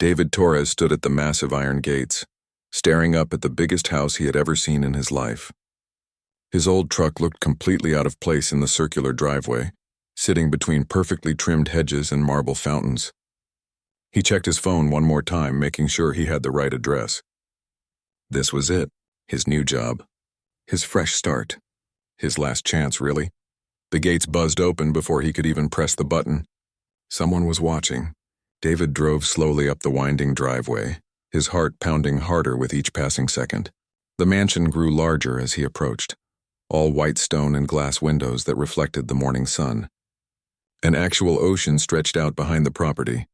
David Torres stood at the massive iron gates, staring up at the biggest house he had ever seen in his life. His old truck looked completely out of place in the circular driveway, sitting between perfectly trimmed hedges and marble fountains. He checked his phone one more time, making sure he had the right address. This was it, his new job, his fresh start, his last chance, really. The gates buzzed open before he could even press the button. Someone was watching. David drove slowly up the winding driveway, his heart pounding harder with each passing second. The mansion grew larger as he approached, all white stone and glass windows that reflected the morning sun. An actual ocean stretched out behind the property.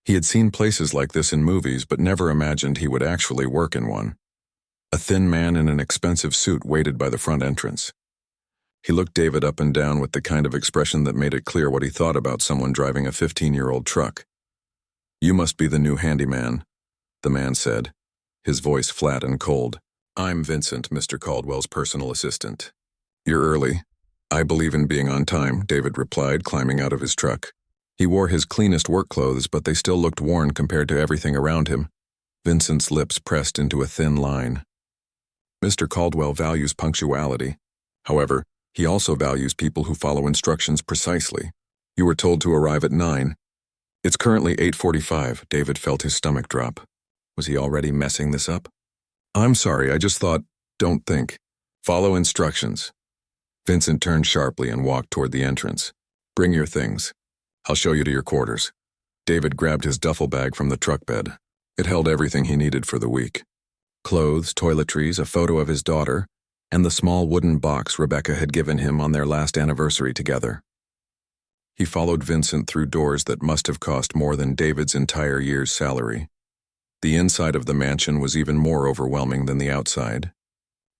He had seen places like this in movies, but never imagined he would actually work in one. A thin man in an expensive suit waited by the front entrance. He looked David up and down with the kind of expression that made it clear what he thought about someone driving a 15-year-old truck. "You must be the new handyman," the man said, his voice flat and cold. "I'm Vincent, Mr. Caldwell's personal assistant." "You're early." "I believe in being on time," David replied, climbing out of his truck. He wore his cleanest work clothes, but they still looked worn compared to everything around him. Vincent's lips pressed into a thin line. Mr. Caldwell values punctuality. However, he also values people who follow instructions precisely. "You were told to arrive at 9. It's currently 8:45. David felt his stomach drop. Was he already messing this up? "I'm sorry, I just thought..." "Don't think. Follow instructions." Vincent turned sharply and walked toward the entrance. "Bring your things. I'll show you to your quarters." David grabbed his duffel bag from the truck bed. It held everything he needed for the week. Clothes, toiletries, a photo of his daughter, and the small wooden box Rebecca had given him on their last anniversary together. He followed Vincent through doors that must have cost more than David's entire year's salary. The inside of the mansion was even more overwhelming than the outside.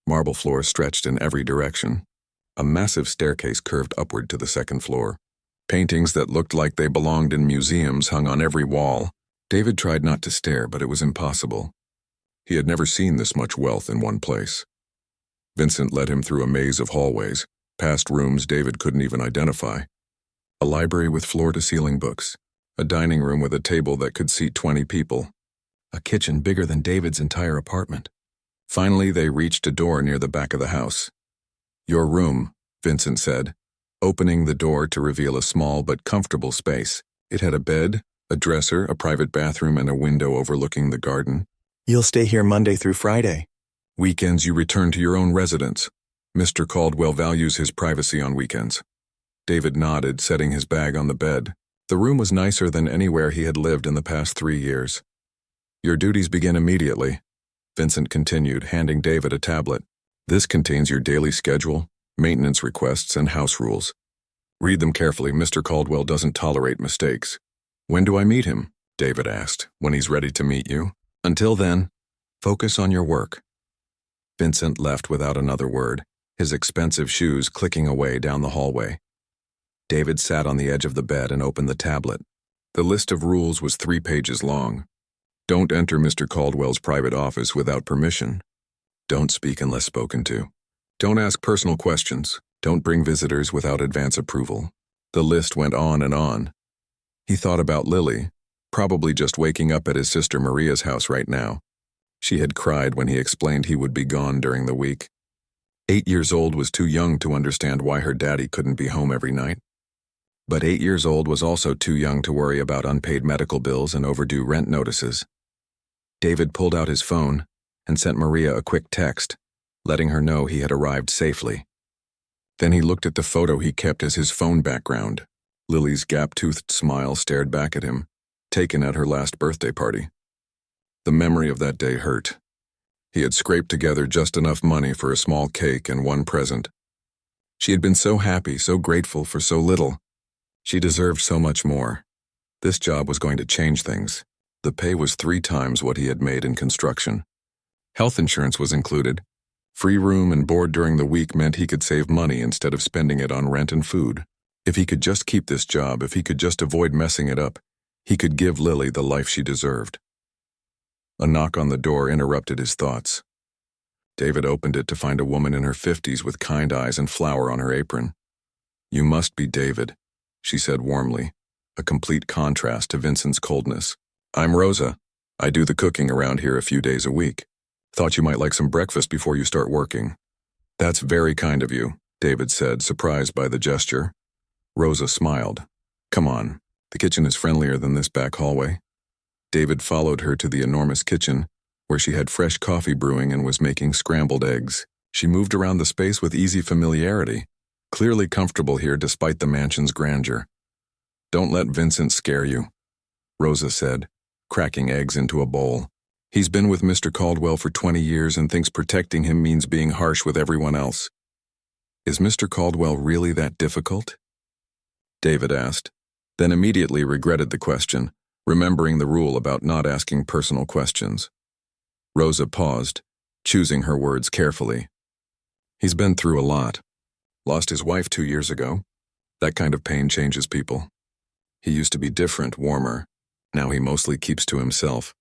Marble floors stretched in every direction. A massive staircase curved upward to the second floor. Paintings that looked like they belonged in museums hung on every wall. David tried not to stare, but it was impossible. He had never seen this much wealth in one place. Vincent led him through a maze of hallways, past rooms David couldn't even identify. A library with floor-to-ceiling books, a dining room with a table that could seat 20 people, a kitchen bigger than David's entire apartment. Finally, they reached a door near the back of the house. "Your room," Vincent said, opening the door to reveal a small but comfortable space. It had a bed, a dresser, a private bathroom, and a window overlooking the garden. "You'll stay here Monday through Friday." "Weekends you return to your own residence. Mr. Caldwell values his privacy on weekends." David nodded, setting his bag on the bed. The room was nicer than anywhere he had lived in the past 3 years. "Your duties begin immediately," Vincent continued, handing David a tablet. "This contains your daily schedule, maintenance requests, and house rules. Read them carefully. Mr. Caldwell doesn't tolerate mistakes." "When do I meet him?" David asked. "When he's ready to meet you. Until then, focus on your work." Vincent left without another word, his expensive shoes clicking away down the hallway. David sat on the edge of the bed and opened the tablet. The list of rules was 3 pages long. Don't enter Mr. Caldwell's private office without permission. Don't speak unless spoken to. Don't ask personal questions. Don't bring visitors without advance approval. The list went on and on. He thought about Lily, probably just waking up at his sister Maria's house right now. She had cried when he explained he would be gone during the week. 8 years old was too young to understand why her daddy couldn't be home every night. But 8 years old was also too young to worry about unpaid medical bills and overdue rent notices. David pulled out his phone and sent Maria a quick text, letting her know he had arrived safely. Then he looked at the photo he kept as his phone background. Lily's gap-toothed smile stared back at him, taken at her last birthday party. The memory of that day hurt. He had scraped together just enough money for a small cake and one present. She had been so happy, so grateful for so little. She deserved so much more. This job was going to change things. The pay was 3 times what he had made in construction. Health insurance was included. Free room and board during the week meant he could save money instead of spending it on rent and food. If he could just keep this job, if he could just avoid messing it up, he could give Lily the life she deserved. A knock on the door interrupted his thoughts. David opened it to find a woman in her 50s with kind eyes and flour on her apron. "You must be David," she said warmly, a complete contrast to Vincent's coldness. "I'm Rosa," I do the cooking around here a few days a week. Thought you might like some breakfast before you start working. That's very kind of you, David said, surprised by the gesture. Rosa smiled. Come on, the kitchen is friendlier than this back hallway. David followed her to the enormous kitchen, where she had fresh coffee brewing and was making scrambled eggs. She moved around the space with easy familiarity, clearly comfortable here despite the mansion's grandeur. Don't let Vincent scare you, Rosa said, cracking eggs into a bowl. He's been with Mr. Caldwell for 20 years and thinks protecting him means being harsh with everyone else. Is Mr. Caldwell really that difficult? David asked, then immediately regretted the question, remembering the rule about not asking personal questions. Rosa paused, choosing her words carefully. He's been through a lot. Lost his wife 2 years ago. That kind of pain changes people. He used to be different, warmer. Now he mostly keeps to himself.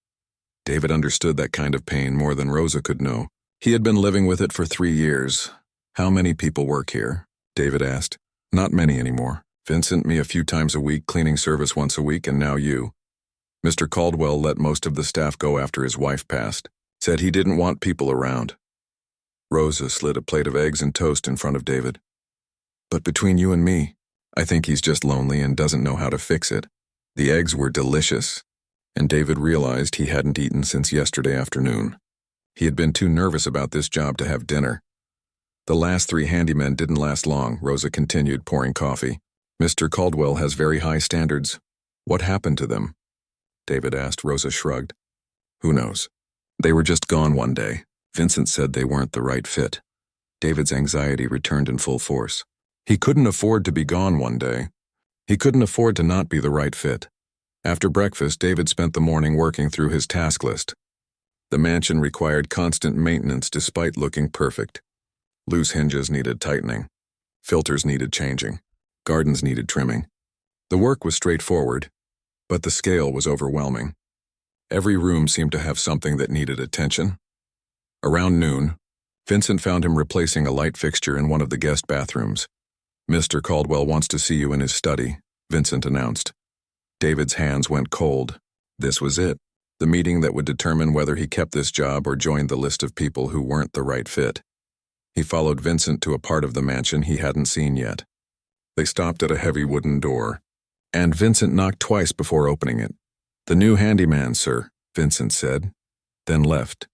David understood that kind of pain more than Rosa could know. He had been living with it for 3 years. How many people work here? David asked. Not many anymore. Vincent, me a few times a week, cleaning service once a week, and now you. Mr. Caldwell let most of the staff go after his wife passed. Said he didn't want people around. Rosa slid a plate of eggs and toast in front of David. But between you and me, I think he's just lonely and doesn't know how to fix it. The eggs were delicious, and David realized he hadn't eaten since yesterday afternoon. He had been too nervous about this job to have dinner. The last 3 handymen didn't last long, Rosa continued, pouring coffee. Mr. Caldwell has very high standards. What happened to them? David asked. Rosa shrugged. Who knows? They were just gone one day. Vincent said they weren't the right fit. David's anxiety returned in full force. He couldn't afford to be gone one day. He couldn't afford to not be the right fit. After breakfast, David spent the morning working through his task list. The mansion required constant maintenance despite looking perfect. Loose hinges needed tightening. Filters needed changing. Gardens needed trimming. The work was straightforward, but the scale was overwhelming. Every room seemed to have something that needed attention. Around noon, Vincent found him replacing a light fixture in one of the guest bathrooms. Mr. Caldwell wants to see you in his study, Vincent announced. David's hands went cold. This was it, the meeting that would determine whether he kept this job or joined the list of people who weren't the right fit. He followed Vincent to a part of the mansion he hadn't seen yet. They stopped at a heavy wooden door, and Vincent knocked twice before opening it. The new handyman, sir, Vincent said, then left,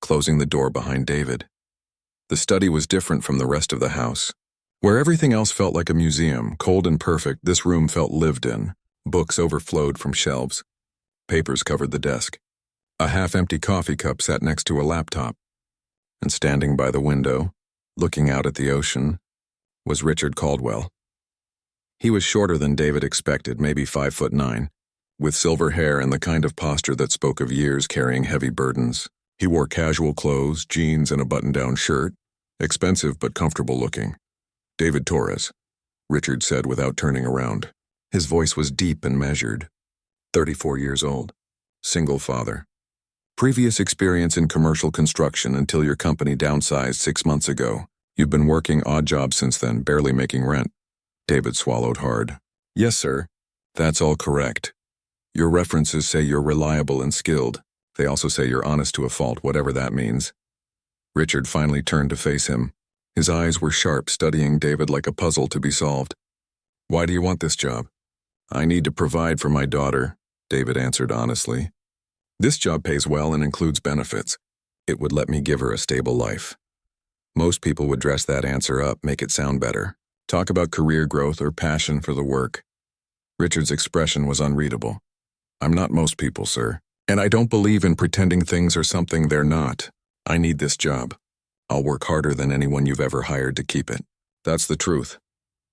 closing the door behind David. The study was different from the rest of the house. Where everything else felt like a museum, cold and perfect, this room felt lived in. Books overflowed from shelves. Papers covered the desk. A half-empty coffee cup sat next to a laptop. And standing by the window, looking out at the ocean, was Richard Caldwell. He was shorter than David expected, maybe 5'9", with silver hair and the kind of posture that spoke of years carrying heavy burdens. He wore casual clothes, jeans, and a button-down shirt, expensive but comfortable looking. David Torres, Richard said without turning around. His voice was deep and measured. 34 years old. Single father. Previous experience in commercial construction until your company downsized 6 months ago. You've been working odd jobs since then, barely making rent. David swallowed hard. Yes, sir. That's all correct. Your references say you're reliable and skilled. They also say you're honest to a fault, whatever that means. Richard finally turned to face him. His eyes were sharp, studying David like a puzzle to be solved. Why do you want this job? I need to provide for my daughter, David answered honestly. This job pays well and includes benefits. It would let me give her a stable life. Most people would dress that answer up, make it sound better. Talk about career growth or passion for the work. Richard's expression was unreadable. I'm not most people, sir. And I don't believe in pretending things are something they're not. I need this job. I'll work harder than anyone you've ever hired to keep it. That's the truth.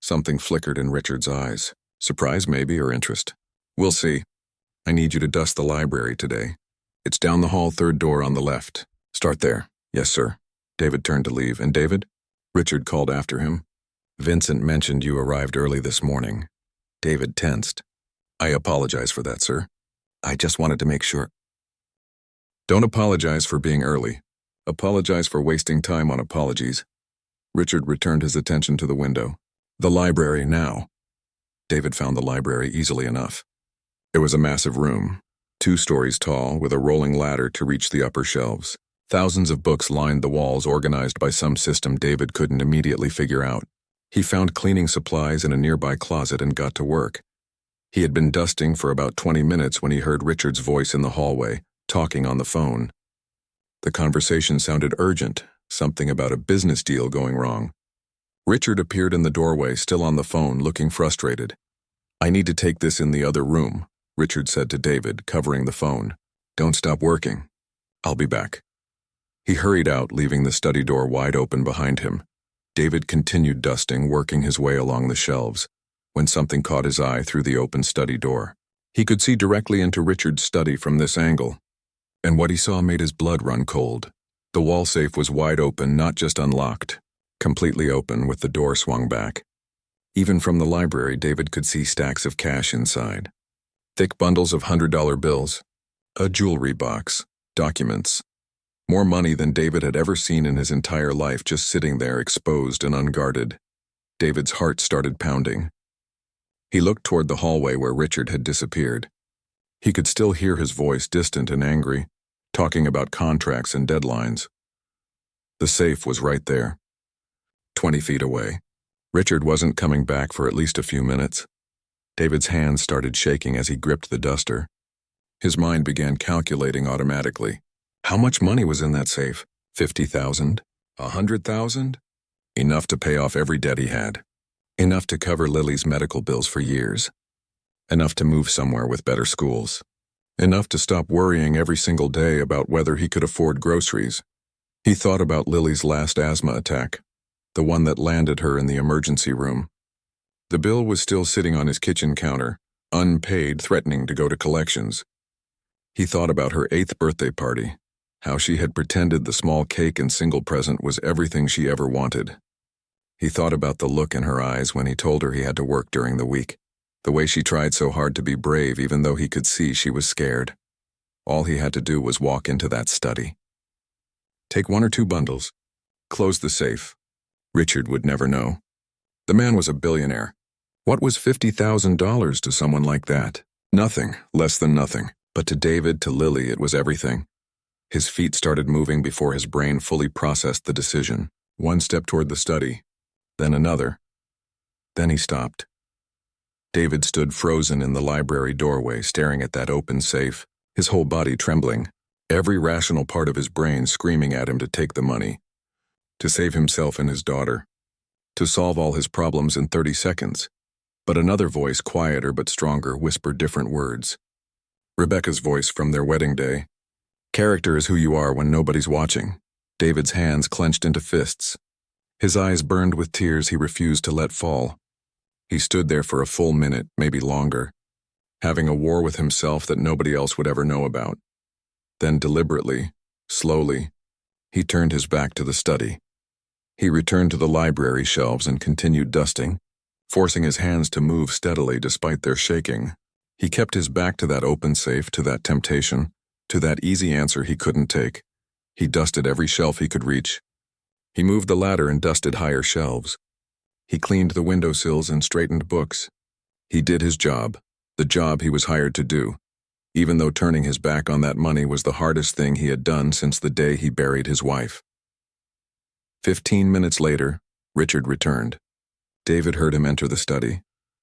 Something flickered in Richard's eyes. Surprise maybe, or interest. We'll see. I need you to dust the library today. It's down the hall, 3rd door on the left. Start there. Yes, sir. David turned to leave. And David? Richard called after him. Vincent mentioned you arrived early this morning. David tensed. I apologize for that, sir. I just wanted to make sure. Don't apologize for being early. Apologize for wasting time on apologies. Richard returned his attention to the window. The library now. David found the library easily enough. It was a massive room. 2 stories tall, with a rolling ladder to reach the upper shelves. Thousands of books lined the walls, organized by some system David couldn't immediately figure out. He found cleaning supplies in a nearby closet and got to work. He had been dusting for about 20 minutes when he heard Richard's voice in the hallway, talking on the phone. The conversation sounded urgent, something about a business deal going wrong. Richard appeared in the doorway, still on the phone, looking frustrated. "I need to take this in the other room," Richard said to David, covering the phone. "Don't stop working. I'll be back." He hurried out, leaving the study door wide open behind him. David continued dusting, working his way along the shelves, when something caught his eye through the open study door. He could see directly into Richard's study from this angle, and what he saw made his blood run cold. The wall safe was wide open, not just unlocked, completely open with the door swung back. Even from the library, David could see stacks of cash inside. Thick bundles of $100 bills, a jewelry box, documents. More money than David had ever seen in his entire life, just sitting there exposed and unguarded. David's heart started pounding. He looked toward the hallway where Richard had disappeared. He could still hear his voice, distant and angry, talking about contracts and deadlines. The safe was right there, 20 feet away. Richard wasn't coming back for at least a few minutes. David's hands started shaking as he gripped the duster. His mind began calculating automatically. How much money was in that safe? 50,000? 100,000? Enough to pay off every debt he had. Enough to cover Lily's medical bills for years. Enough to move somewhere with better schools. Enough to stop worrying every single day about whether he could afford groceries. He thought about Lily's last asthma attack, the one that landed her in the emergency room. The bill was still sitting on his kitchen counter, unpaid, threatening to go to collections. He thought about her 8th birthday party, how she had pretended the small cake and single present was everything she ever wanted. He thought about the look in her eyes when he told her he had to work during the week, the way she tried so hard to be brave even though he could see she was scared. All he had to do was walk into that study. Take 1 or 2 bundles. Close the safe. Richard would never know. The man was a billionaire. What was $50,000 to someone like that? Nothing, less than nothing. But to David, to Lily, it was everything. His feet started moving before his brain fully processed the decision. 1 step toward the study, then another. Then he stopped. David stood frozen in the library doorway, staring at that open safe, his whole body trembling, every rational part of his brain screaming at him to take the money, to save himself and his daughter, to solve all his problems in 30 seconds. But another voice, quieter but stronger, whispered different words. Rebecca's voice from their wedding day. Character is who you are when nobody's watching. David's hands clenched into fists. His eyes burned with tears he refused to let fall. He stood there for a full minute, maybe longer, having a war with himself that nobody else would ever know about. Then deliberately, slowly, he turned his back to the study. He returned to the library shelves and continued dusting, forcing his hands to move steadily despite their shaking. He kept his back to that open safe, to that temptation, to that easy answer he couldn't take. He dusted every shelf he could reach. He moved the ladder and dusted higher shelves. He cleaned the windowsills and straightened books. He did his job, the job he was hired to do, even though turning his back on that money was the hardest thing he had done since the day he buried his wife. 15 minutes later, Richard returned. David heard him enter the study,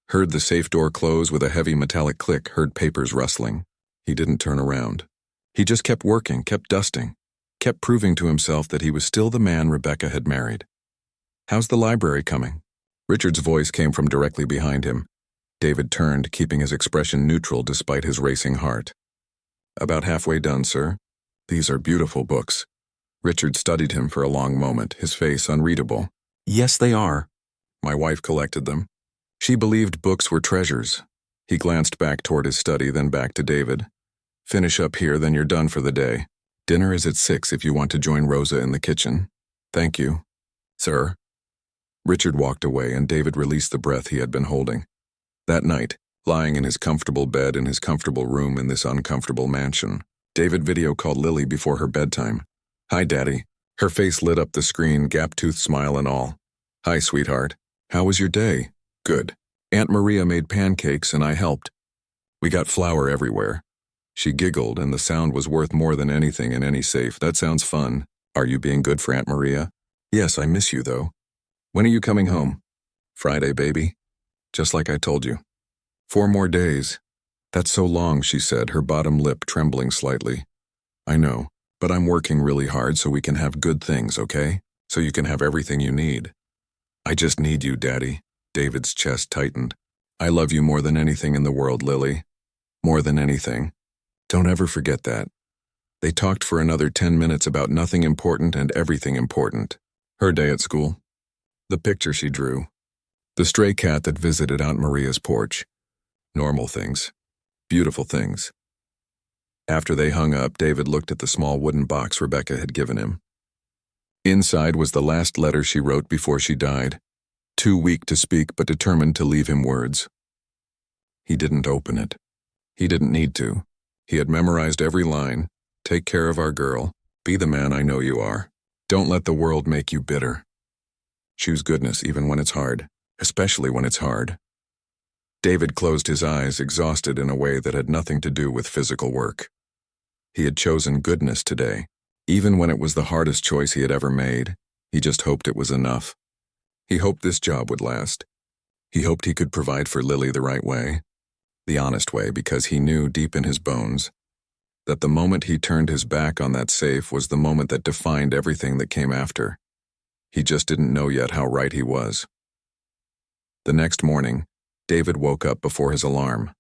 heard the safe door close with a heavy metallic click, heard papers rustling. He didn't turn around. He just kept working, kept dusting, kept proving to himself that he was still the man Rebecca had married. "How's the library coming?" Richard's voice came from directly behind him. David turned, keeping his expression neutral despite his racing heart. "About halfway done, sir. These are beautiful books." Richard studied him for a long moment, his face unreadable. "Yes, they are. My wife collected them. She believed books were treasures." He glanced back toward his study, then back to David. "Finish up here, then you're done for the day. Dinner is at 6 if you want to join Rosa in the kitchen." "Thank you, sir." Richard walked away, and David released the breath he had been holding. That night, lying in his comfortable bed in his comfortable room in this uncomfortable mansion, David video called Lily before her bedtime. "Hi, Daddy." Her face lit up the screen, gap-toothed smile and all. "Hi, sweetheart. How was your day?" "Good. Aunt Maria made pancakes and I helped. We got flour everywhere. She giggled, and the sound was worth more than anything in any safe. That sounds fun. Are you being good for Aunt Maria? Yes, I miss you, though. When are you coming home? Friday, baby. Just like I told you. 4 more days. That's so long, she said, her bottom lip trembling slightly. I know, but I'm working really hard so we can have good things, okay? So you can have everything you need. I just need you, Daddy. David's chest tightened. I love you more than anything in the world, Lily. More than anything. Don't ever forget that. They talked for another 10 minutes about nothing important and everything important. Her day at school. The picture she drew. The stray cat that visited Aunt Maria's porch. Normal things. Beautiful things. After they hung up, David looked at the small wooden box Rebecca had given him. Inside was the last letter she wrote before she died. Too weak to speak, but determined to leave him words. He didn't open it. He didn't need to. He had memorized every line. Take care of our girl. Be the man I know you are. Don't let the world make you bitter. Choose goodness even when it's hard, especially when it's hard. David closed his eyes, exhausted in a way that had nothing to do with physical work. He had chosen goodness today. Even when it was the hardest choice he had ever made, he just hoped it was enough. He hoped this job would last. He hoped he could provide for Lily the right way, the honest way, because he knew deep in his bones that the moment he turned his back on that safe was the moment that defined everything that came after. He just didn't know yet how right he was. The next morning, David woke up before his alarm.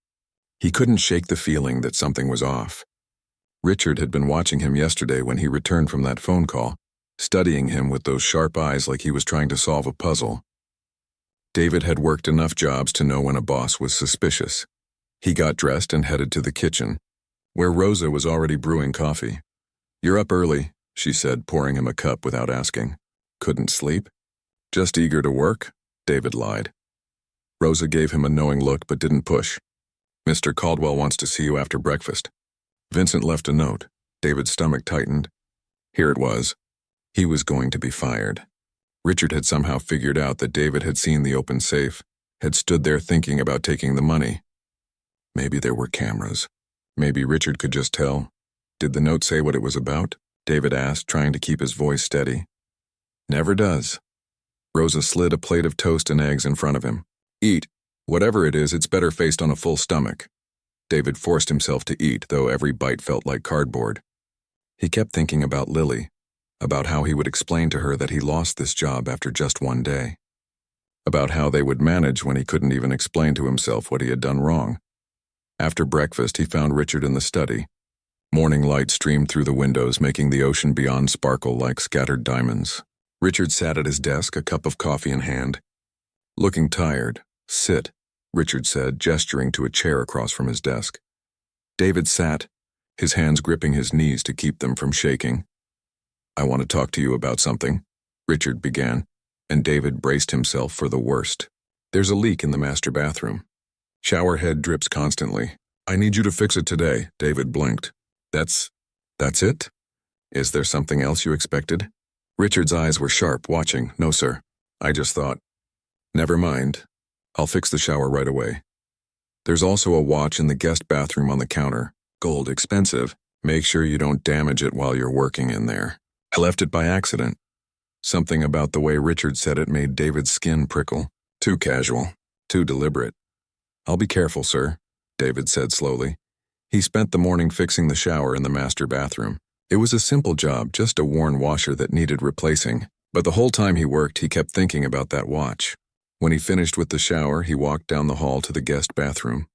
He couldn't shake the feeling that something was off. Richard had been watching him yesterday when he returned from that phone call, studying him with those sharp eyes like he was trying to solve a puzzle. David had worked enough jobs to know when a boss was suspicious. He got dressed and headed to the kitchen, where Rosa was already brewing coffee. You're up early, she said, pouring him a cup without asking. Couldn't sleep? Just eager to work? David lied. Rosa gave him a knowing look but didn't push. Mr. Caldwell wants to see you after breakfast. Vincent left a note. David's stomach tightened. Here it was. He was going to be fired. Richard had somehow figured out that David had seen the open safe, had stood there thinking about taking the money. Maybe there were cameras. Maybe Richard could just tell. Did the note say what it was about? David asked, trying to keep his voice steady. Never does. Rosa slid a plate of toast and eggs in front of him. Eat. Whatever it is, it's better faced on a full stomach. David forced himself to eat, though every bite felt like cardboard. He kept thinking about Lily, about how he would explain to her that he lost this job after just one day, about how they would manage when he couldn't even explain to himself what he had done wrong. After breakfast, he found Richard in the study. Morning light streamed through the windows, making the ocean beyond sparkle like scattered diamonds. Richard sat at his desk, a cup of coffee in hand. Looking tired. Sit, Richard said, gesturing to a chair across from his desk. David sat, his hands gripping his knees to keep them from shaking. I want to talk to you about something, Richard began, and David braced himself for the worst. There's a leak in the master bathroom. Shower head drips constantly. I need you to fix it today, David blinked. That's it? Is there something else you expected? Richard's eyes were sharp, watching. No, sir. I just thought. Never mind. I'll fix the shower right away. There's also a watch in the guest bathroom on the counter. Gold, expensive. Make sure you don't damage it while you're working in there. I left it by accident. Something about the way Richard said it made David's skin prickle. Too casual. Too deliberate. I'll be careful, sir, David said slowly. He spent the morning fixing the shower in the master bathroom. It was a simple job, just a worn washer that needed replacing. But the whole time he worked, he kept thinking about that watch. When he finished with the shower, he walked down the hall to the guest bathroom.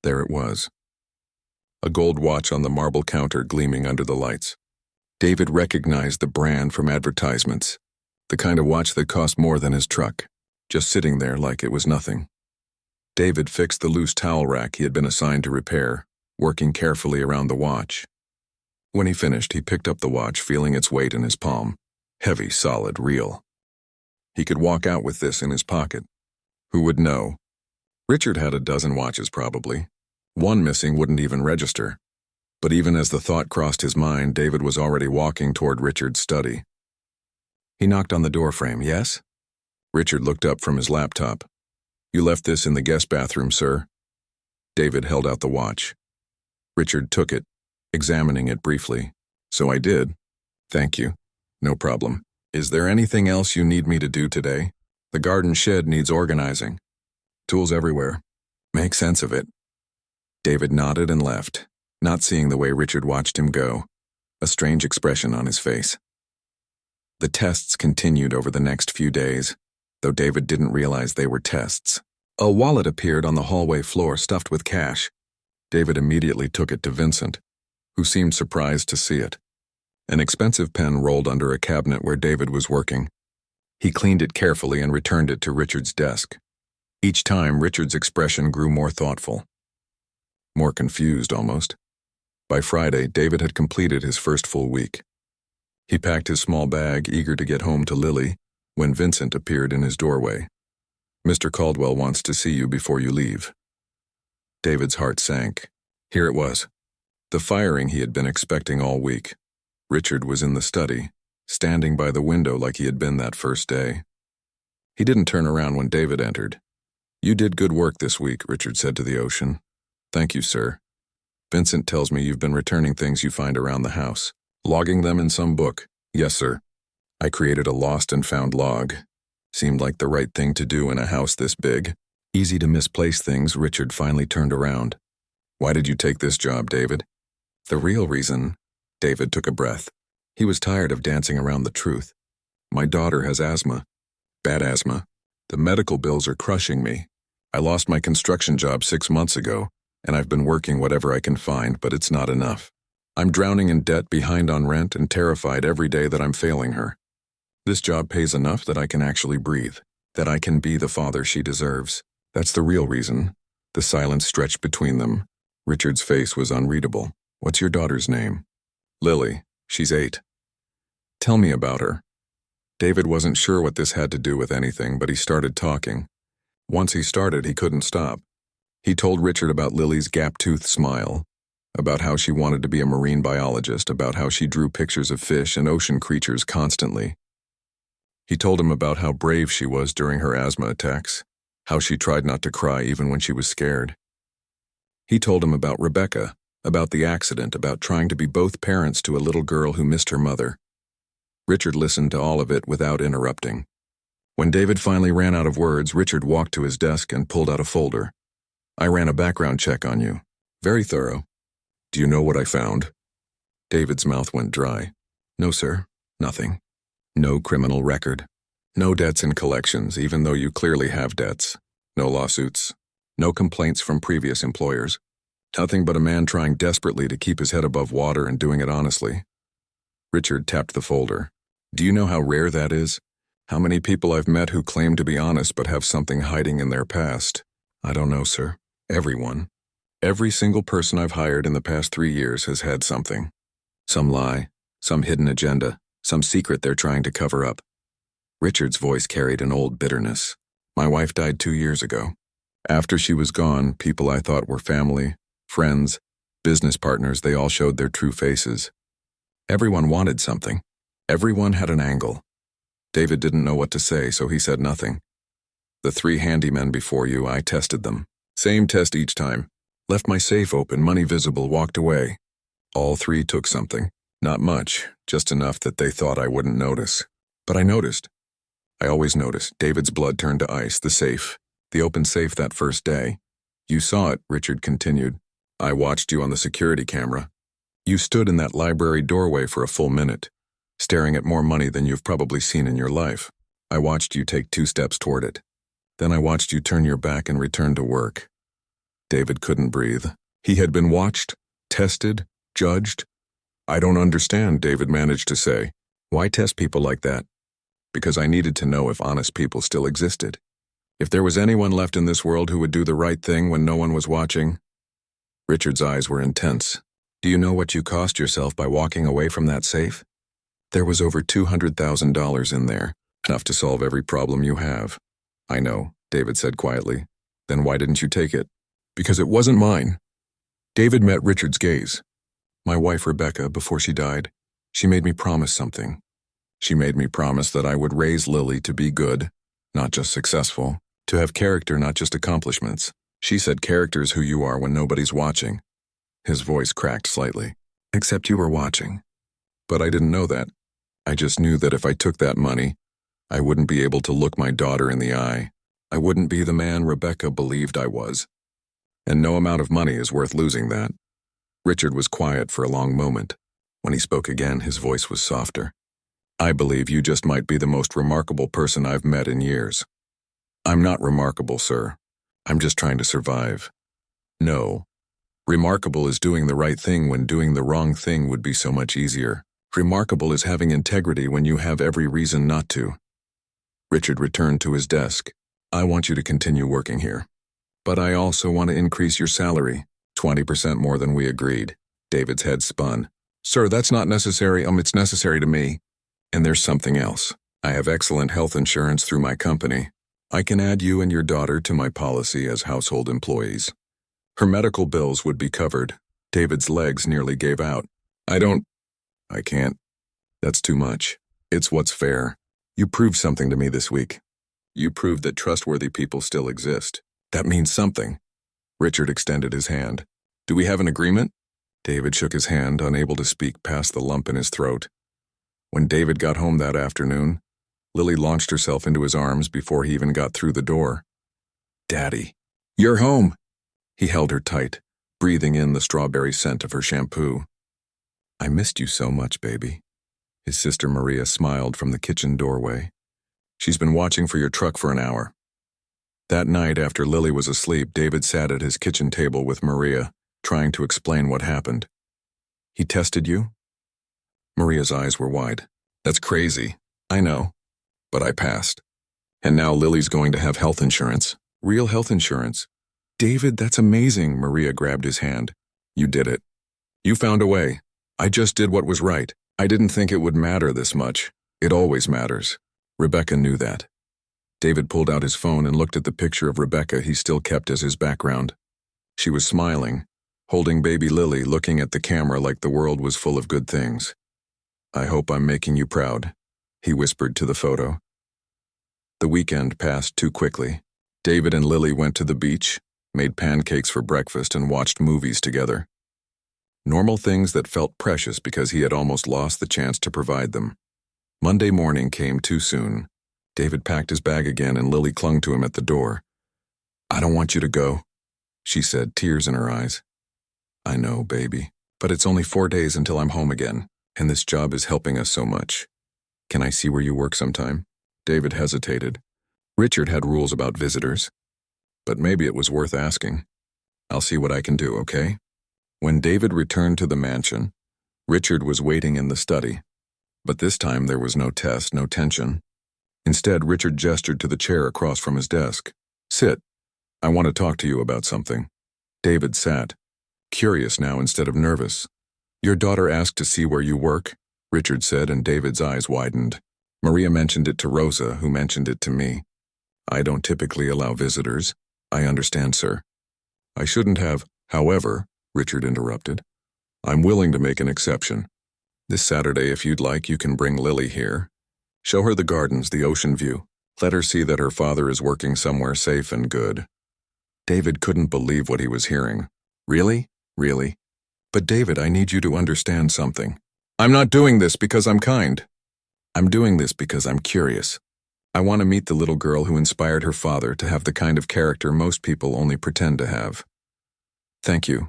There it was. A gold watch on the marble counter gleaming under the lights. David recognized the brand from advertisements, the kind of watch that cost more than his truck, just sitting there like it was nothing. David fixed the loose towel rack he had been assigned to repair, working carefully around the watch. When he finished, he picked up the watch, feeling its weight in his palm. Heavy, solid, real. He could walk out with this in his pocket. Who would know? Richard had a dozen watches, probably. One missing wouldn't even register. But even as the thought crossed his mind, David was already walking toward Richard's study. He knocked on the doorframe. Yes? Richard looked up from his laptop. You left this in the guest bathroom, sir. David held out the watch. Richard took it, examining it briefly. So I did. Thank you. No problem. Is there anything else you need me to do today? The garden shed needs organizing. Tools everywhere. Make sense of it. David nodded and left, not seeing the way Richard watched him go, a strange expression on his face. The tests continued over the next few days, though David didn't realize they were tests. A wallet appeared on the hallway floor stuffed with cash. David immediately took it to Vincent, who seemed surprised to see it. An expensive pen rolled under a cabinet where David was working. He cleaned it carefully and returned it to Richard's desk. Each time, Richard's expression grew more thoughtful. More confused, almost. By Friday, David had completed his first full week. He packed his small bag, eager to get home to Lily, when Vincent appeared in his doorway. "Mr. Caldwell wants to see you before you leave." David's heart sank. Here it was. The firing he had been expecting all week. Richard was in the study, standing by the window like he had been that first day. He didn't turn around when David entered. "You did good work this week," Richard said to the ocean. "Thank you, sir. Vincent tells me you've been returning things you find around the house, logging them in some book." "Yes, sir. I created a lost and found log. Seemed like the right thing to do in a house this big." Easy to misplace things, Richard finally turned around. "Why did you take this job, David?" "The real reason," David took a breath. He was tired of dancing around the truth. "My daughter has asthma. Bad asthma. The medical bills are crushing me. I lost my construction job 6 months ago, and I've been working whatever I can find, but it's not enough. I'm drowning in debt, behind on rent, and terrified every day that I'm failing her. This job pays enough that I can actually breathe, that I can be the father she deserves. That's the real reason." The silence stretched between them. Richard's face was unreadable. "What's your daughter's name?" "Lily. She's 8. "Tell me about her." David wasn't sure what this had to do with anything, but he started talking. Once he started, he couldn't stop. He told Richard about Lily's gap-toothed smile, about how she wanted to be a marine biologist, about how she drew pictures of fish and ocean creatures constantly. He told him about how brave she was during her asthma attacks, how she tried not to cry even when she was scared. He told him about Rebecca, about the accident, about trying to be both parents to a little girl who missed her mother. Richard listened to all of it without interrupting. When David finally ran out of words, Richard walked to his desk and pulled out a folder. "I ran a background check on you. Very thorough. Do you know what I found?" David's mouth went dry. "No, sir. Nothing. No criminal record. No debts and collections, even though you clearly have debts. No lawsuits. No complaints from previous employers. Nothing but a man trying desperately to keep his head above water and doing it honestly." Richard tapped the folder. "Do you know how rare that is? How many people I've met who claim to be honest but have something hiding in their past?" "I don't know, sir. Everyone. Every single person I've hired in the past 3 years has had something. Some lie, some hidden agenda, some secret they're trying to cover up." Richard's voice carried an old bitterness. "My wife died 2 years ago. After she was gone, people I thought were family, friends, business partners, they all showed their true faces. Everyone wanted something. Everyone had an angle." David didn't know what to say, so he said nothing. "The 3 handymen before you, I tested them. Same test each time. Left my safe open, money visible, walked away. All 3 took something. Not much, just enough that they thought I wouldn't notice. But I noticed. I always notice. David's blood turned to ice. The safe. The open safe that first day. You saw it," Richard continued. "I watched you on the security camera. You stood in that library doorway for a full minute, staring at more money than you've probably seen in your life. I watched you take 2 steps toward it. Then I watched you turn your back and return to work." David couldn't breathe. He had been watched, tested, judged. "I don't understand," David managed to say. "Why test people like that?" "Because I needed to know if honest people still existed. If there was anyone left in this world who would do the right thing when no one was watching." Richard's eyes were intense. "Do you know what you cost yourself by walking away from that safe? There was over $200,000 in there, enough to solve every problem you have." "I know," David said quietly. "Then why didn't you take it?" "Because it wasn't mine." David met Richard's gaze. "My wife, Rebecca, before she died, she made me promise something. She made me promise that I would raise Lily to be good, not just successful, to have character, not just accomplishments. She said character's who you are when nobody's watching." His voice cracked slightly. Except you were watching. But I didn't know that. I just knew that if I took that money, I wouldn't be able to look my daughter in the eye. I wouldn't be the man Rebecca believed I was. And no amount of money is worth losing that. Richard was quiet for a long moment. When he spoke again, his voice was softer. I believe you just might be the most remarkable person I've met in years. I'm not remarkable, sir. I'm just trying to survive. No. Remarkable is doing the right thing when doing the wrong thing would be so much easier. Remarkable is having integrity when you have every reason not to. Richard returned to his desk. I want you to continue working here. But I also want to increase your salary, 20% more than we agreed. David's head spun. Sir, that's not necessary. It's necessary to me. And there's something else. I have excellent health insurance through my company. I can add you and your daughter to my policy as household employees. Her medical bills would be covered. David's legs nearly gave out. I can't. That's too much. It's what's fair. You proved something to me this week. You proved that trustworthy people still exist. That means something. Richard extended his hand. Do we have an agreement? David shook his hand, unable to speak past the lump in his throat. When David got home that afternoon, Lily launched herself into his arms before he even got through the door. Daddy, you're home. He held her tight, breathing in the strawberry scent of her shampoo. I missed you so much, baby. His sister Maria smiled from the kitchen doorway. She's been watching for your truck for an hour. That night, after Lily was asleep, David sat at his kitchen table with Maria, trying to explain what happened. He tested you? Maria's eyes were wide. That's crazy. I know. But I passed. And now Lily's going to have health insurance. Real health insurance. David, that's amazing. Maria grabbed his hand. You did it. You found a way. I just did what was right. I didn't think it would matter this much. It always matters. Rebecca knew that. David pulled out his phone and looked at the picture of Rebecca he still kept as his background. She was smiling, holding baby Lily, looking at the camera like the world was full of good things. I hope I'm making you proud, he whispered to the photo. The weekend passed too quickly. David and Lily went to the beach, made pancakes for breakfast, and watched movies together. Normal things that felt precious because he had almost lost the chance to provide them. Monday morning came too soon. David packed his bag again and Lily clung to him at the door. I don't want you to go, she said, tears in her eyes. I know, baby, but it's only 4 days until I'm home again, and this job is helping us so much. Can I see where you work sometime? David hesitated. Richard had rules about visitors, but maybe it was worth asking. I'll see what I can do, okay? When David returned to the mansion, Richard was waiting in the study. But this time there was no test, no tension. Instead, Richard gestured to the chair across from his desk. Sit. I want to talk to you about something. David sat, curious now instead of nervous. Your daughter asked to see where you work, Richard said, and David's eyes widened. Maria mentioned it to Rosa, who mentioned it to me. I don't typically allow visitors. I understand, sir. I shouldn't have. However, Richard interrupted, I'm willing to make an exception. This Saturday, if you'd like, you can bring Lily here. Show her the gardens, the ocean view. Let her see that her father is working somewhere safe and good. David couldn't believe what he was hearing. Really? Really? But David, I need you to understand something. I'm not doing this because I'm kind. I'm doing this because I'm curious. I want to meet the little girl who inspired her father to have the kind of character most people only pretend to have. Thank you,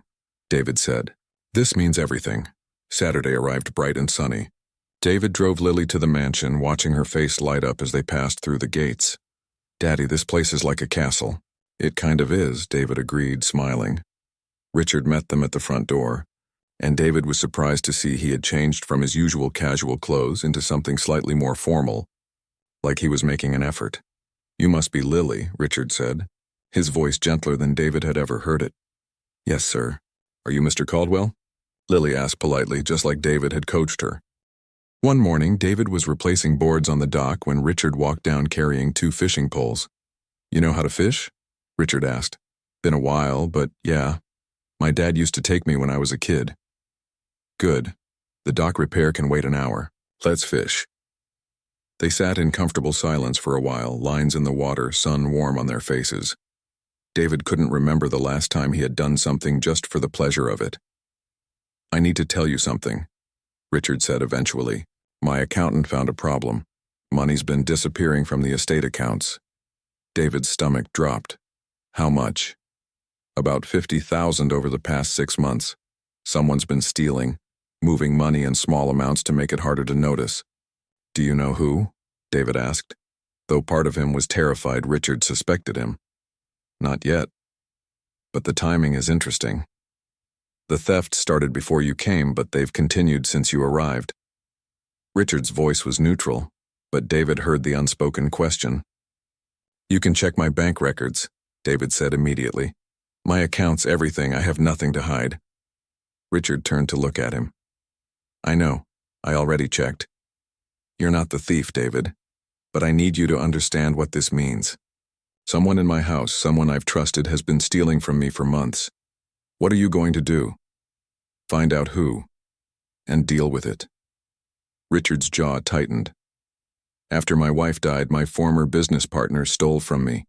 David said. This means everything. Saturday arrived bright and sunny. David drove Lily to the mansion, watching her face light up as they passed through the gates. Daddy, this place is like a castle. It kind of is, David agreed, smiling. Richard met them at the front door, and David was surprised to see he had changed from his usual casual clothes into something slightly more formal, like he was making an effort. You must be Lily, Richard said, his voice gentler than David had ever heard it. Yes, sir. Are you Mr. Caldwell? Lily asked politely, just like David had coached her. One morning, David was replacing boards on the dock when Richard walked down carrying 2 fishing poles. You know how to fish? Richard asked. Been a while, but yeah. My dad used to take me when I was a kid. Good. The dock repair can wait an hour. Let's fish. They sat in comfortable silence for a while, lines in the water, sun warm on their faces. David couldn't remember the last time he had done something just for the pleasure of it. I need to tell you something, Richard said eventually. My accountant found a problem. Money's been disappearing from the estate accounts. David's stomach dropped. How much? About $50,000 over the past 6 months. Someone's been stealing, moving money in small amounts to make it harder to notice. Do you know who? David asked. Though part of him was terrified, Richard suspected him. Not yet. But the timing is interesting. The theft started before you came, but they've continued since you arrived. Richard's voice was neutral, but David heard the unspoken question. You can check my bank records, David said immediately. My accounts, everything, I have nothing to hide. Richard turned to look at him. I know, I already checked. You're not the thief, David, but I need you to understand what this means. Someone in my house, someone I've trusted, has been stealing from me for months. What are you going to do? Find out who, and deal with it. Richard's jaw tightened. After my wife died, my former business partner stole from me.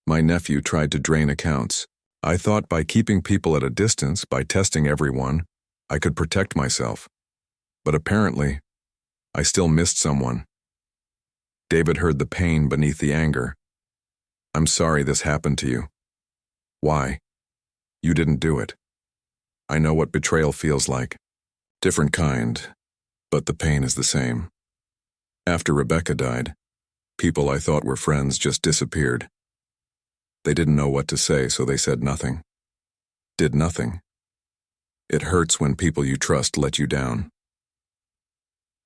My nephew tried to drain accounts. I thought by keeping people at a distance, by testing everyone, I could protect myself. But apparently, I still missed someone. David heard the pain beneath the anger. I'm sorry this happened to you. Why? You didn't do it. I know what betrayal feels like. Different kind, but the pain is the same. After Rebecca died, people I thought were friends just disappeared. They didn't know what to say, so they said nothing. Did nothing. It hurts when people you trust let you down.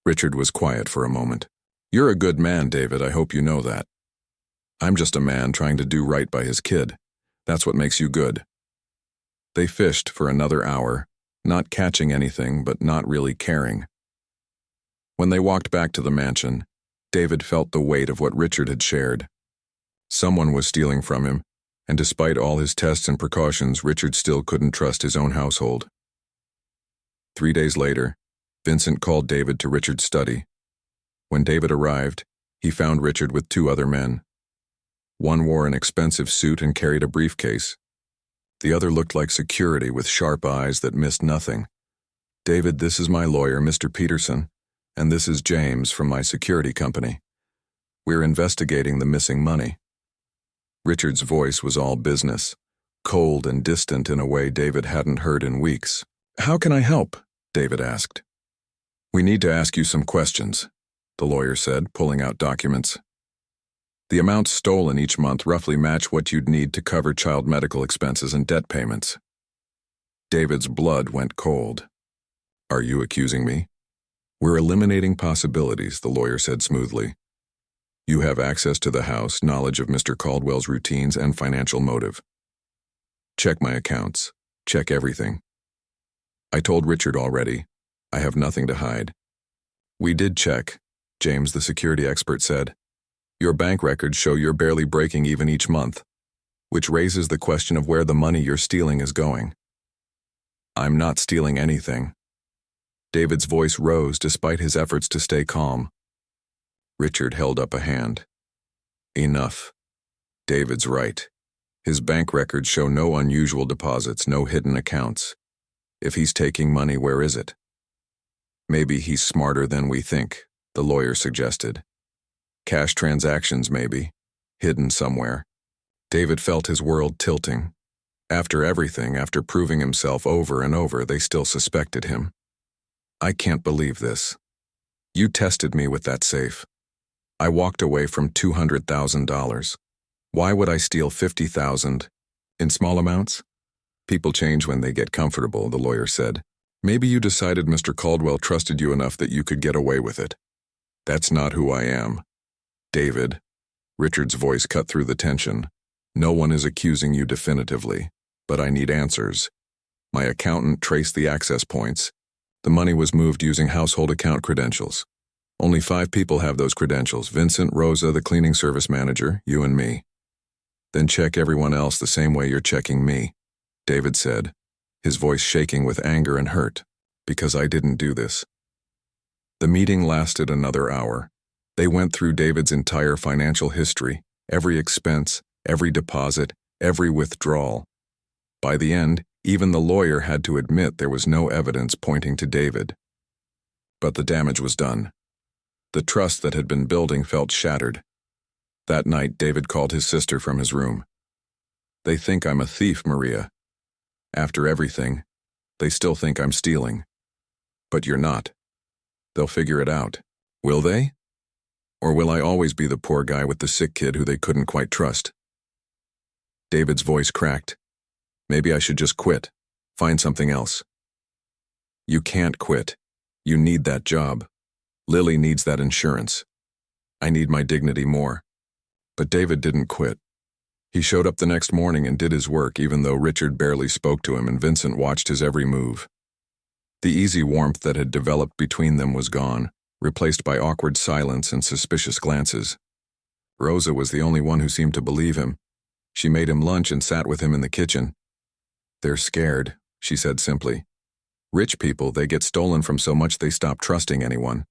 Richard was quiet for a moment. You're a good man, David, I hope you know that. I'm just a man trying to do right by his kid. That's what makes you good. They fished for another hour, not catching anything but not really caring. When they walked back to the mansion, David felt the weight of what Richard had shared. Someone was stealing from him, and despite all his tests and precautions, Richard still couldn't trust his own household. 3 days later, Vincent called David to Richard's study. When David arrived, he found Richard with 2 other men. One wore an expensive suit and carried a briefcase. The other looked like security with sharp eyes that missed nothing. David, this is my lawyer, Mr. Peterson, and this is James from my security company. We're investigating the missing money. Richard's voice was all business, cold and distant in a way David hadn't heard in weeks. How can I help? David asked. We need to ask you some questions, the lawyer said, pulling out documents. The amounts stolen each month roughly match what you'd need to cover child medical expenses and debt payments. David's blood went cold. Are you accusing me? We're eliminating possibilities, the lawyer said smoothly. You have access to the house, knowledge of Mr. Caldwell's routines, and financial motive. Check my accounts. Check everything. I told Richard already. I have nothing to hide. We did check, James, the security expert, said. Your bank records show you're barely breaking even each month, which raises the question of where the money you're stealing is going. I'm not stealing anything. David's voice rose despite his efforts to stay calm. Richard held up a hand. Enough. David's right. His bank records show no unusual deposits, no hidden accounts. If he's taking money, where is it? Maybe he's smarter than we think, the lawyer suggested. Cash transactions, maybe, hidden somewhere. David felt his world tilting. After everything, after proving himself over and over, they still suspected him. I can't believe this. You tested me with that safe. I walked away from $200,000. Why would I steal $50,000? In small amounts? People change when they get comfortable, the lawyer said. Maybe you decided Mr. Caldwell trusted you enough that you could get away with it. That's not who I am. David, Richard's voice cut through the tension. No one is accusing you definitively, but I need answers. My accountant traced the access points. The money was moved using household account credentials. Only 5 people have those credentials: Vincent, Rosa, the cleaning service manager, you and me. Then check everyone else the same way you're checking me, David said, his voice shaking with anger and hurt, because I didn't do this. The meeting lasted another hour. They went through David's entire financial history, every expense, every deposit, every withdrawal. By the end, Even the lawyer had to admit there was no evidence pointing to David. But the damage was done. The trust that had been building felt shattered. That night, David called his sister from his room. "They think I'm a thief, Maria. After everything, they still think I'm stealing. But you're not. They'll figure it out. Will they? Or will I always be the poor guy with the sick kid who they couldn't quite trust?" David's voice cracked. "Maybe I should just quit. Find something else." "You can't quit. You need that job. Lily needs that insurance. I need my dignity more." But David didn't quit. He showed up the next morning and did his work even though Richard barely spoke to him and Vincent watched his every move. The easy warmth that had developed between them was gone, replaced by awkward silence and suspicious glances. Rosa was the only one who seemed to believe him. She made him lunch and sat with him in the kitchen. "They're scared," she said simply. "Rich people, they get stolen from so much they stop trusting anyone."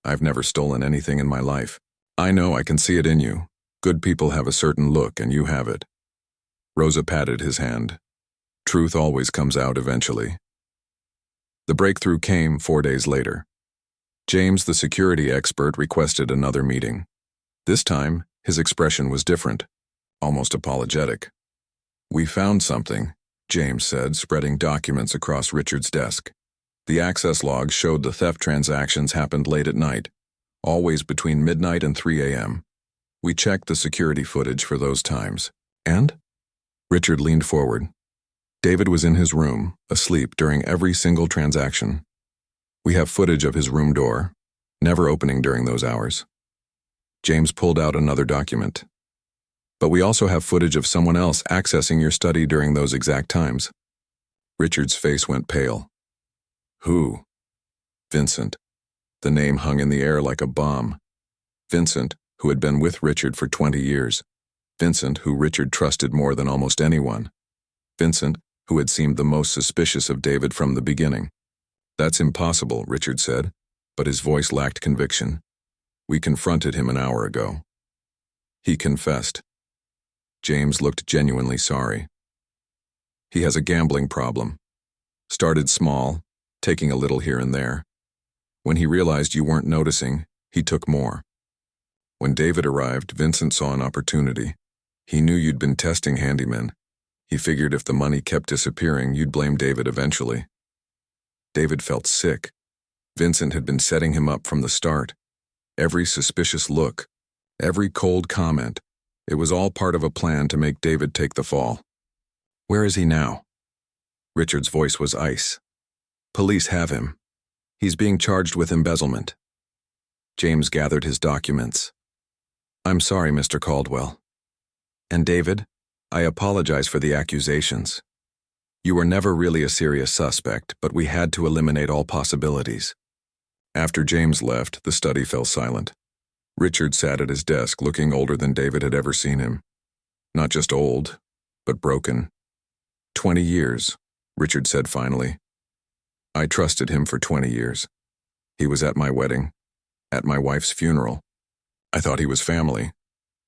"I've never stolen anything in my life. I know, I can see it in you. Good people have a certain look and you have it." Rosa patted his hand. "Truth always comes out eventually." The breakthrough came 4 days later. James, the security expert, requested another meeting. This time, his expression was different, almost apologetic. "We found something," James said, spreading documents across Richard's desk. The access logs showed the theft transactions happened late at night, always between midnight and 3 a.m. We checked the security footage for those times. "And?" Richard leaned forward. "David was in his room, asleep during every single transaction. We have footage of his room door, never opening during those hours." James pulled out another document. "But we also have footage of someone else accessing your study during those exact times." Richard's face went pale. "Who?" "Vincent." The name hung in the air like a bomb. Vincent, who had been with Richard for 20 years. Vincent, who Richard trusted more than almost anyone. Vincent, who had seemed the most suspicious of David from the beginning. "That's impossible," Richard said, but his voice lacked conviction. "We confronted him an hour ago." He confessed. James looked genuinely sorry. "He has a gambling problem. Started small, taking a little here and there. When he realized you weren't noticing, he took more. When David arrived, Vincent saw an opportunity. He knew you'd been testing handymen. He figured if the money kept disappearing, you'd blame David eventually." David felt sick. Vincent had been setting him up from the start. Every suspicious look, every cold comment, it was all part of a plan to make David take the fall. "Where is he now?" Richard's voice was ice. "Police have him. He's being charged with embezzlement." James gathered his documents. "I'm sorry, Mr. Caldwell. And David, I apologize for the accusations. You were never really a serious suspect, but we had to eliminate all possibilities." After James left, the study fell silent. Richard sat at his desk looking older than David had ever seen him. Not just old, but broken. 20 years, Richard said finally. "I trusted him for 20 years. He was at my wedding, at my wife's funeral. I thought he was family."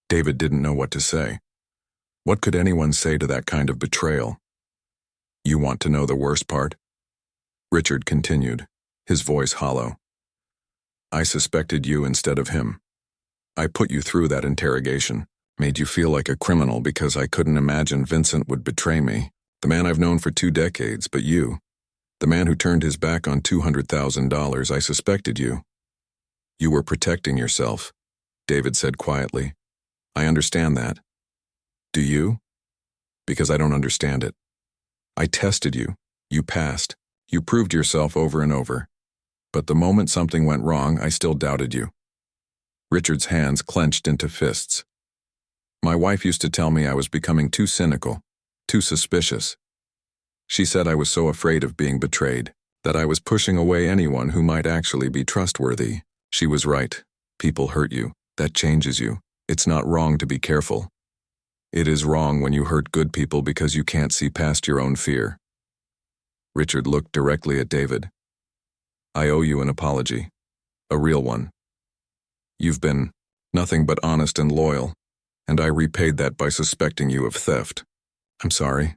David didn't know what to say. What could anyone say to that kind of betrayal? "You want to know the worst part?" Richard continued, his voice hollow. "I suspected you instead of him. I put you through that interrogation, made you feel like a criminal because I couldn't imagine Vincent would betray me, the man I've known for 2 decades, but you, the man who turned his back on $200,000, I suspected you. You were protecting yourself," David said quietly. "I understand that. Do you? Because I don't understand it. I tested you. You passed. You proved yourself over and over. But the moment something went wrong, I still doubted you." Richard's hands clenched into fists. "My wife used to tell me I was becoming too cynical, too suspicious. She said I was so afraid of being betrayed, that I was pushing away anyone who might actually be trustworthy. She was right. People hurt you. That changes you. It's not wrong to be careful. It is wrong when you hurt good people because you can't see past your own fear." Richard looked directly at David. "I owe you an apology. A real one. You've been nothing but honest and loyal, and I repaid that by suspecting you of theft. I'm sorry."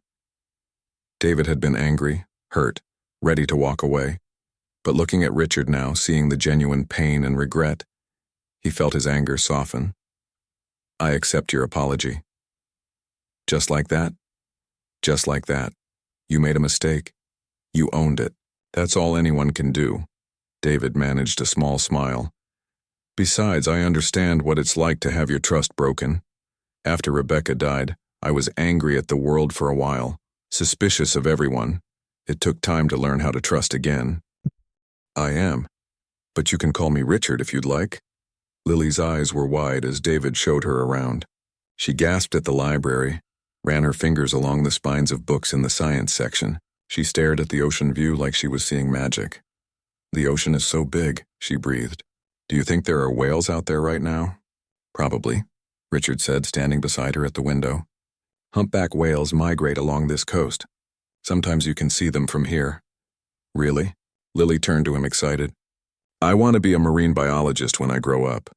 David had been angry, hurt, ready to walk away. But looking at Richard now, seeing the genuine pain and regret, he felt his anger soften. "I accept your apology." Just like that? Just like that. You made a mistake. You owned it. That's all anyone can do. David managed a small smile. "Besides, I understand what it's like to have your trust broken. After Rebecca died, I was angry at the world for a while, suspicious of everyone. It took time to learn how to trust again." "I am. But you can call me Richard if you'd like." Lily's eyes were wide as David showed her around. She gasped at the library, ran her fingers along the spines of books in the science section. She stared at the ocean view like she was seeing magic. "The ocean is so big," she breathed. "Do you think there are whales out there right now?" "Probably," Richard said, standing beside her at the window. "Humpback whales migrate along this coast. Sometimes you can see them from here." "Really?" Lily turned to him excited. "I want to be a marine biologist when I grow up.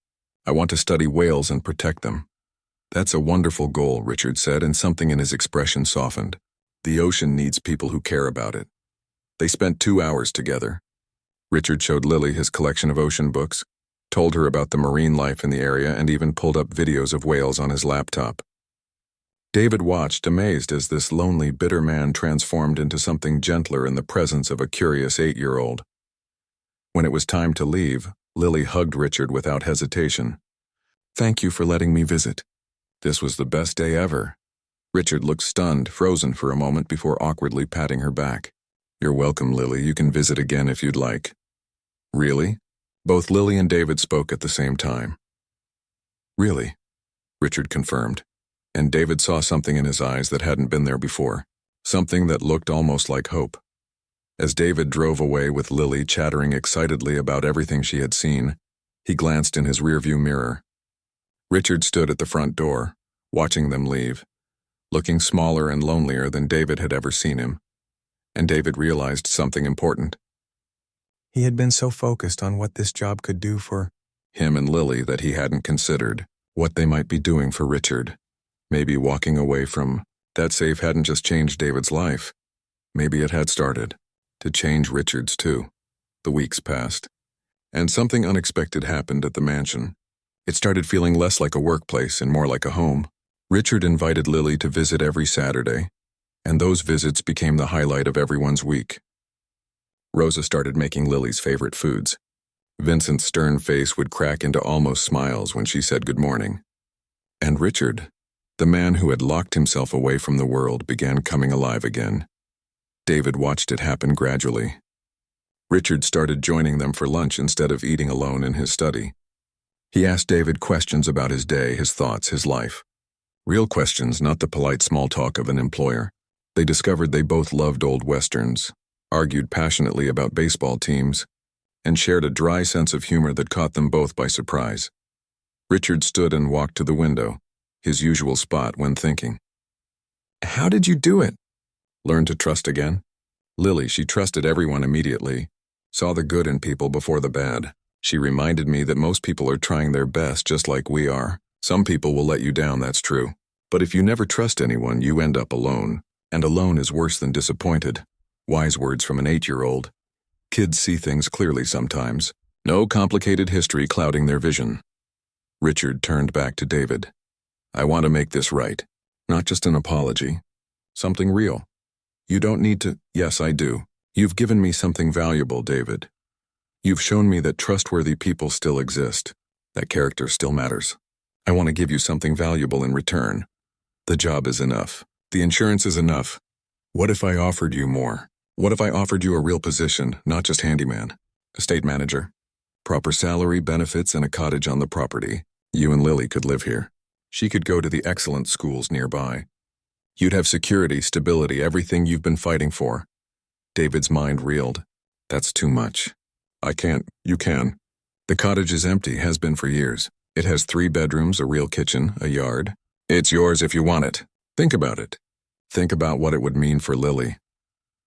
I want to study whales and protect them." "That's a wonderful goal," Richard said, and something in his expression softened. "The ocean needs people who care about it." They spent 2 hours together. Richard showed Lily his collection of ocean books, told her about the marine life in the area, and even pulled up videos of whales on his laptop. David watched, amazed, as this lonely, bitter man transformed into something gentler in the presence of a curious 8-year-old. When it was time to leave, Lily hugged Richard without hesitation. "Thank you for letting me visit. This was the best day ever." Richard looked stunned, frozen for a moment before awkwardly patting her back. "You're welcome, Lily. You can visit again if you'd like." "Really?" Both Lily and David spoke at the same time. "Really?" Richard confirmed, and David saw something in his eyes that hadn't been there before, something that looked almost like hope. As David drove away with Lily chattering excitedly about everything she had seen, he glanced in his rearview mirror. Richard stood at the front door, watching them leave, looking smaller and lonelier than David had ever seen him. And David realized something important. He had been so focused on what this job could do for him and Lily that he hadn't considered what they might be doing for Richard. Maybe walking away from that safe hadn't just changed David's life. Maybe it had started to change Richard's too. The weeks passed, and something unexpected happened at the mansion. It started feeling less like a workplace and more like a home. Richard invited Lily to visit every Saturday, and those visits became the highlight of everyone's week. Rosa started making Lily's favorite foods. Vincent's stern face would crack into almost smiles when she said good morning. And Richard, the man who had locked himself away from the world, began coming alive again. David watched it happen gradually. Richard started joining them for lunch instead of eating alone in his study. He asked David questions about his day, his thoughts, his life. Real questions, not the polite small talk of an employer. They discovered they both loved old westerns, argued passionately about baseball teams, and shared a dry sense of humor that caught them both by surprise. Richard stood and walked to the window, his usual spot when thinking. "How did you do it?" "Learn to trust again." Lily, she trusted everyone immediately, saw the good in people before the bad. She reminded me that most people are trying their best just like we are. Some people will let you down, that's true. But if you never trust anyone, you end up alone. And alone is worse than disappointed. Wise words from an 8-year-old. Kids see things clearly sometimes. No complicated history clouding their vision. Richard turned back to David. "I want to make this right. Not just an apology. Something real. You don't need to—" "Yes, I do. You've given me something valuable, David. You've shown me that trustworthy people still exist. That character still matters. I want to give you something valuable in return. The job is enough. The insurance is enough. What if I offered you more? What if I offered you a real position, not just handyman? Estate manager. Proper salary, benefits, and a cottage on the property. You and Lily could live here. She could go to the excellent schools nearby. You'd have security, stability, everything you've been fighting for." David's mind reeled. "That's too much. I can't." "You can. The cottage is empty, has been for years. It has 3 bedrooms, a real kitchen, a yard. It's yours if you want it. Think about it. Think about what it would mean for Lily."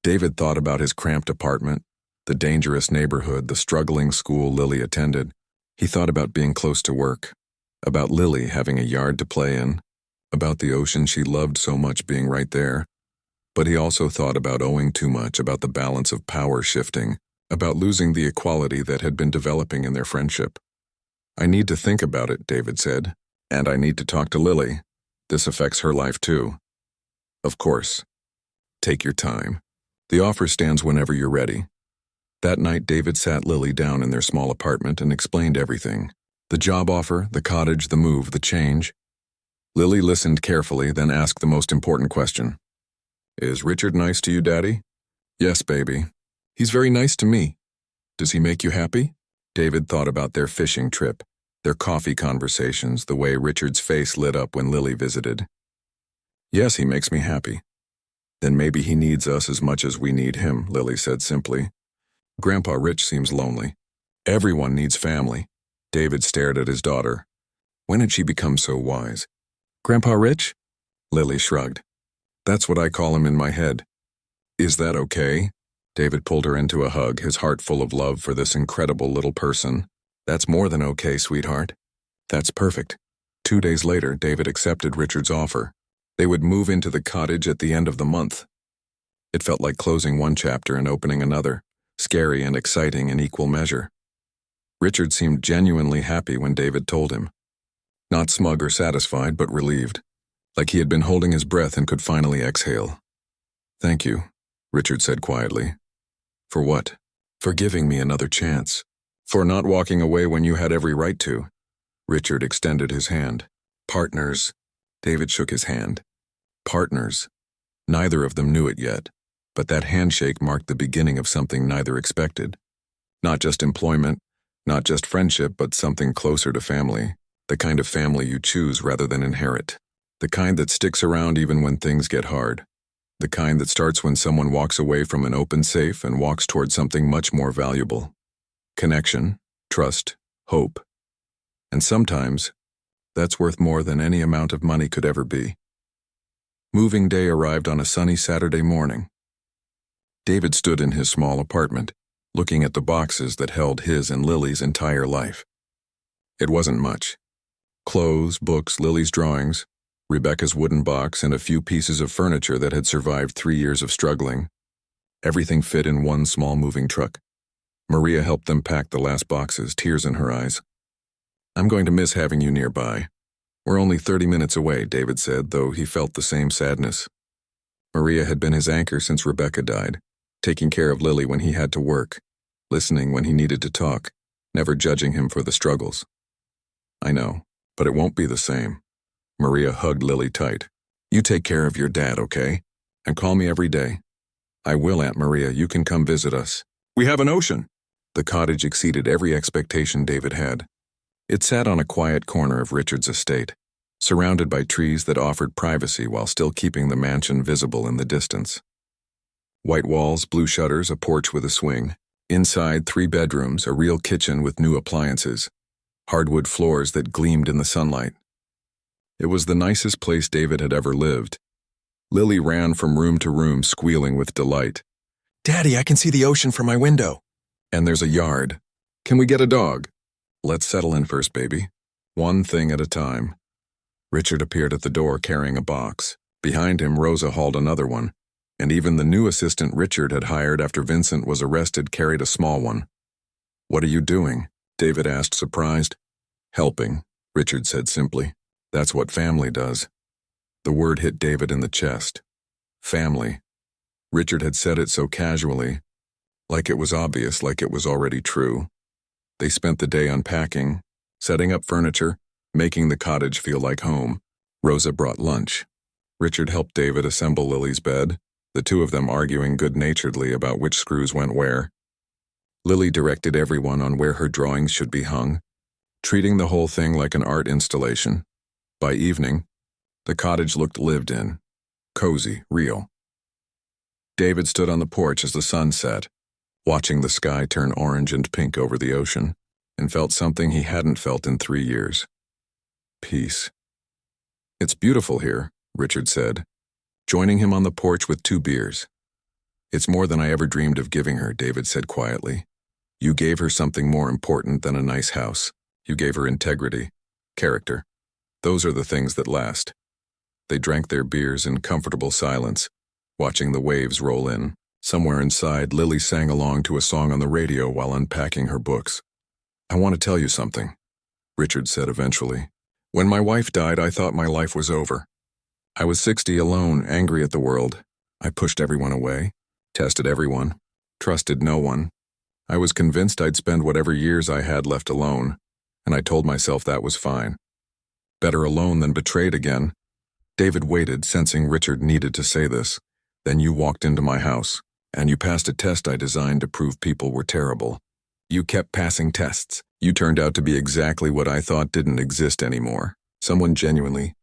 David thought about his cramped apartment, the dangerous neighborhood, the struggling school Lily attended. He thought about being close to work, about Lily having a yard to play in, about the ocean she loved so much being right there. But he also thought about owing too much, about the balance of power shifting, about losing the equality that had been developing in their friendship. "I need to think about it," David said, "and I need to talk to Lily. This affects her life too." "Of course. Take your time. The offer stands whenever you're ready." That night, David sat Lily down in their small apartment and explained everything. The job offer, the cottage, the move, the change. Lily listened carefully, then asked the most important question. "Is Richard nice to you, Daddy?" "Yes, baby. He's very nice to me." "Does he make you happy?" David thought about their fishing trip, their coffee conversations, the way Richard's face lit up when Lily visited. "Yes, he makes me happy." "Then maybe he needs us as much as we need him," Lily said simply. "Grandpa Rich seems lonely." "Everyone needs family." David stared at his daughter. When had she become so wise? "Grandpa Rich?" Lily shrugged. "That's what I call him in my head." "Is that okay?" David pulled her into a hug, his heart full of love for this incredible little person. "That's more than okay, sweetheart." "That's perfect." 2 days later, David accepted Richard's offer. They would move into the cottage at the end of the month. It felt like closing one chapter and opening another, scary and exciting in equal measure. Richard seemed genuinely happy when David told him. Not smug or satisfied, but relieved, like he had been holding his breath and could finally exhale. "Thank you," Richard said quietly. "For what?" "For giving me another chance. For not walking away when you had every right to." Richard extended his hand. "Partners." David shook his hand. Partners. Neither of them knew it yet, but that handshake marked the beginning of something neither expected. Not just employment, not just friendship, but something closer to family. The kind of family you choose rather than inherit. The kind that sticks around even when things get hard. The kind that starts when someone walks away from an open safe and walks toward something much more valuable. Connection, trust, hope. And sometimes, that's worth more than any amount of money could ever be. Moving day arrived on a sunny Saturday morning. David stood in his small apartment, looking at the boxes that held his and Lily's entire life. It wasn't much. Clothes, books, Lily's drawings, Rebecca's wooden box, and a few pieces of furniture that had survived 3 years of struggling. Everything fit in one small moving truck. Maria helped them pack the last boxes, tears in her eyes. "I'm going to miss having you nearby. We're only 30 minutes away," David said, though he felt the same sadness. Maria had been his anchor since Rebecca died, taking care of Lily when he had to work, listening when he needed to talk, never judging him for the struggles. "I know, but it won't be the same." Maria hugged Lily tight. "You take care of your dad, okay? And call me every day." "I will, Aunt Maria. You can come visit us. We have an ocean." The cottage exceeded every expectation David had. It sat on a quiet corner of Richard's estate, surrounded by trees that offered privacy while still keeping the mansion visible in the distance. White walls, blue shutters, a porch with a swing. Inside, 3 bedrooms, a real kitchen with new appliances. Hardwood floors that gleamed in the sunlight. It was the nicest place David had ever lived. Lily ran from room to room, squealing with delight. "Daddy, I can see the ocean from my window." "And there's a yard. Can we get a dog?" "Let's settle in first, baby. One thing at a time." Richard appeared at the door carrying a box. Behind him, Rosa hauled another one. And even the new assistant Richard had hired after Vincent was arrested carried a small one. "What are you doing?" David asked, surprised. "Helping," Richard said simply. "That's what family does." The word hit David in the chest. Family. Richard had said it so casually, like it was obvious, like it was already true. They spent the day unpacking, setting up furniture, making the cottage feel like home. Rosa brought lunch. Richard helped David assemble Lily's bed, the two of them arguing good-naturedly about which screws went where. Lily directed everyone on where her drawings should be hung, treating the whole thing like an art installation. By evening, the cottage looked lived in, cozy, real. David stood on the porch as the sun set, watching the sky turn orange and pink over the ocean, and felt something he hadn't felt in 3 years. Peace. "It's beautiful here," Richard said, joining him on the porch with 2 beers. "It's more than I ever dreamed of giving her," David said quietly. "You gave her something more important than a nice house. You gave her integrity, character. Those are the things that last." They drank their beers in comfortable silence, watching the waves roll in. Somewhere inside, Lily sang along to a song on the radio while unpacking her books. "I want to tell you something," Richard said eventually. "When my wife died, I thought my life was over. I was 60, alone, angry at the world. I pushed everyone away, tested everyone, trusted no one. I was convinced I'd spend whatever years I had left alone, and I told myself that was fine. Better alone than betrayed again." David waited, sensing Richard needed to say this. "Then you walked into my house, and you passed a test I designed to prove people were terrible. You kept passing tests. You turned out to be exactly what I thought didn't exist anymore. Someone genuinely,